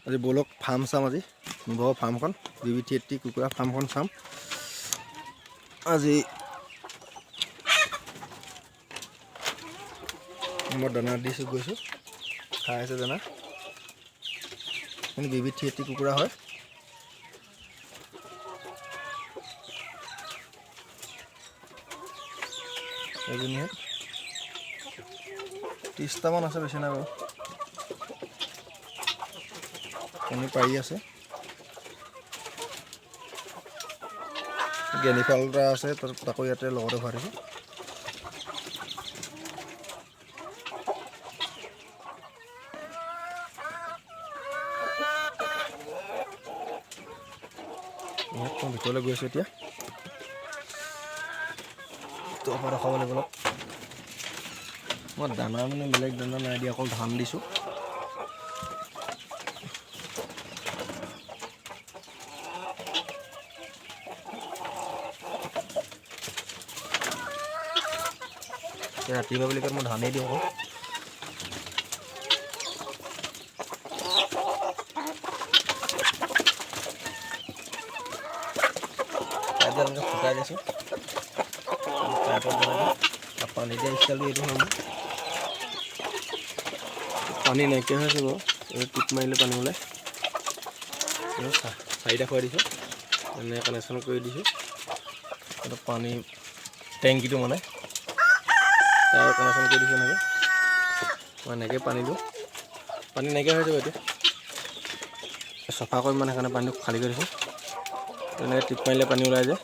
আজি বলক ফাৰ্ম চাম আজি নিব ফাৰ্মখন BB30 কুকুৰা ফাৰ্মখন চাম আজি মই দানা দিছোঁ গৈছোঁ খাই আছে দানা BB30 কুকুৰা হয় এজনীহে 30টা মান আছে বেছি নাই বাৰু কণী পাৰি আছে গেনি ফালটা আছে তাকো ইয়াতে লগতে ভৰাই দিছোঁ মই ভিতৰলৈ গৈ আছোঁ এতিয়া তাৰপৰা ৰখাব লাগিব অলপ মই দানা মানে বেলেগ দানা নাই দিয়া অকল ধান দিছোঁ ৰাতিপুৱা বুলি কয় মই ধানেই দিওঁ আকৌ এনেকৈ ফুটাই দিছোঁ পানী দিয়া ষ্টাইলটো এইটো হয় পানী নাইকিয়া হৈ আছে বাৰু এই টিপ মাৰিলে পানী ওলাই 4টা খুৱাই দিছোঁ এনে কানেকশ্যন কৰি দিছোঁ এইটো পানী টেংকিটো মানে তাৰ কানেকশ্যন কৰি দিছোঁ এনেকৈ মই এনেকৈ পানী দিওঁ পানী নাইকিয়া হৈ যাব এতিয়া চফা কৰি মানে সেইকাৰণে পানীটো খালী কৰি দিছোঁ এনেকৈ টিপ মাৰিলে পানী ওলাই যায়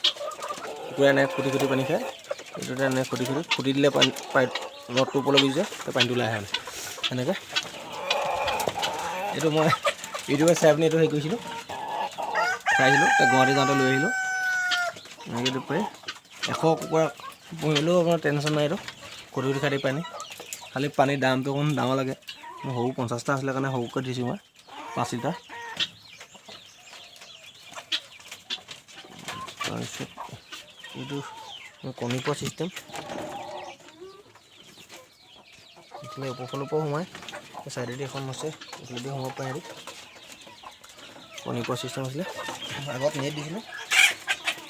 কুকুৰাই এনেকৈ খুটি খুটি পানী খায় এইটোতে এনেকৈ খুটি দিলে পানী নদটো ওপৰলৈ গুচি যায় তো পানীটো ওলাই আহে এনেকৈ এইটো মই ইউটিউবত চাই পিনি এইটো হেৰি কৰিছিলোঁ চাইছিলোঁ গুৱাহাটী যাওঁতে লৈ আহিলোঁ এনেকৈ দুপাৰি 100 কুকুৰা পুহিলেও আপোনাৰ টেনশ্যন নাই এইটো খুটি খুটি খাই পানী খালি পানীৰ দামটো অকণ ডাঙৰ লাগে মোৰ সৰু 50টা আছিলে কাৰণে সৰুকৈ দিছোঁ মই 5 লিটাৰ তাৰপিছত এইটো কণী পোৱা চিষ্টেম এইফালে ওপৰফালৰ পৰাও সোমাই চাইডেদি এখন আছে এইফালেদি সোমাব পাৰে হেৰি কণী পোৱা চিষ্টেম আছিলে আগত নেট দিছিলোঁ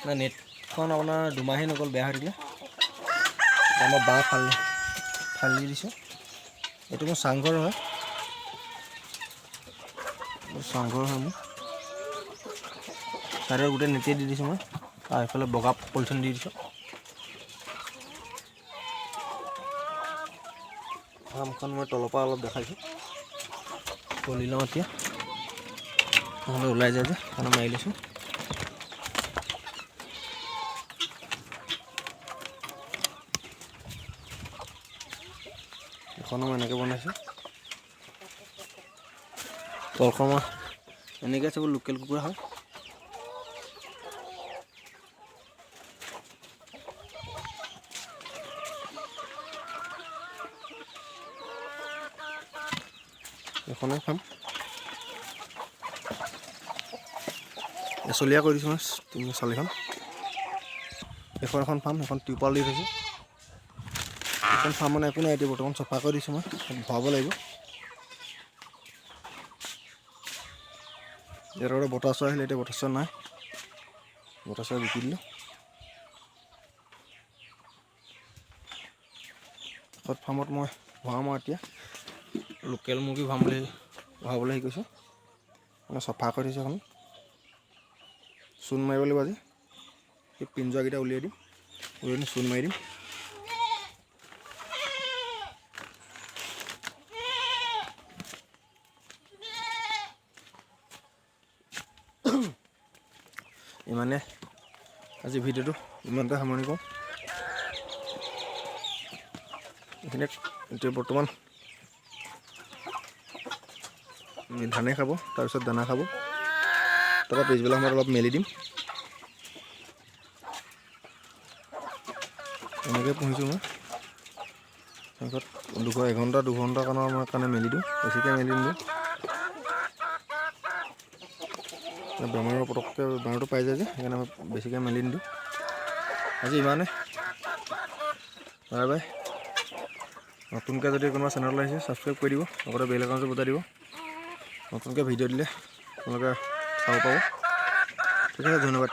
না নেটখন আপোনাৰ দুমাহেই নগ'ল বেয়া হৈ থাকিলে মই বাঁহ ফালি দিছোঁ এইটো মোৰ চাংঘৰ হয় চাংঘৰ হয় মোৰ চাইডৰ গোটেই নেটেই দি দিছোঁ মই আৰু এইফালে বগা পলিথিন দি দিছোঁ ফাৰ্মখন মই তলৰ পৰা অলপ দেখাইছোঁ খুলি লওঁ এতিয়া নহ'লে ওলাই যায় যে সেইকাৰণে মাৰি লৈছোঁ এখনো মই এনেকৈ বনাইছোঁ তলখন মই এনেকৈ চব লোকেল কুকুৰা হয় এখনেই খাম এচলীয়া কৰি দিছোঁ মই 3-4খন এখন ফাৰ্ম এখন টিউপাল দি থৈছোঁ এখন ফাৰ্ম মানে একো নাই এতিয়া বৰ্তমান চফা কৰি দিছোঁ মই ভৰাব লাগিব ইয়াৰ আগতে বতাহ চৰাই আহিলে এতিয়া বতাহ চৰাই নাই বতাহ চৰাই বিকি দিলোঁ ফাৰ্মত মই ভৰাম আৰু এতিয়া লোকেল মুৰ্গী ভৰাবলৈ হেৰি কৰিছোঁ মানে চফা কৰি দিছোঁ এখন চূণ মাৰিব লাগিব আজি এই পিঞ্জৰাকেইটা উলিয়াই দিম চূণ মাৰি দিম ইমানে আজি ভিডিঅ'টো ইমানতে সামৰণি কৰোঁ এইখিনিত এতিয়া বৰ্তমান ধানে খাব তাৰপিছত দানা খাব তাৰপৰা পিছবেলা সময়ত অলপ মেলি দিম এনেকৈ পুহিছোঁ মই তাৰপিছত 1-2 ঘণ্টাৰ কাৰণে মেলি দিওঁ বেছিকৈ মেলি নিদিওঁ বেমাৰৰ পটককৈ বেমাৰটো পাই যায় যে সেইকাৰণে মই বেছিকৈ মেলি নিদিওঁ আজি ইমানে বাই বাই নতুনকৈ যদি কোনোবা চেনেললৈ আহিছে ছাবস্ক্ৰাইব কৰি দিব লগতে বেল আইকনটো বজাই দিব নতুনকৈ ভিডিঅ' দিলে আপোনালোকে চাব পাব। ঠিক আছে, ধন্যবাদ।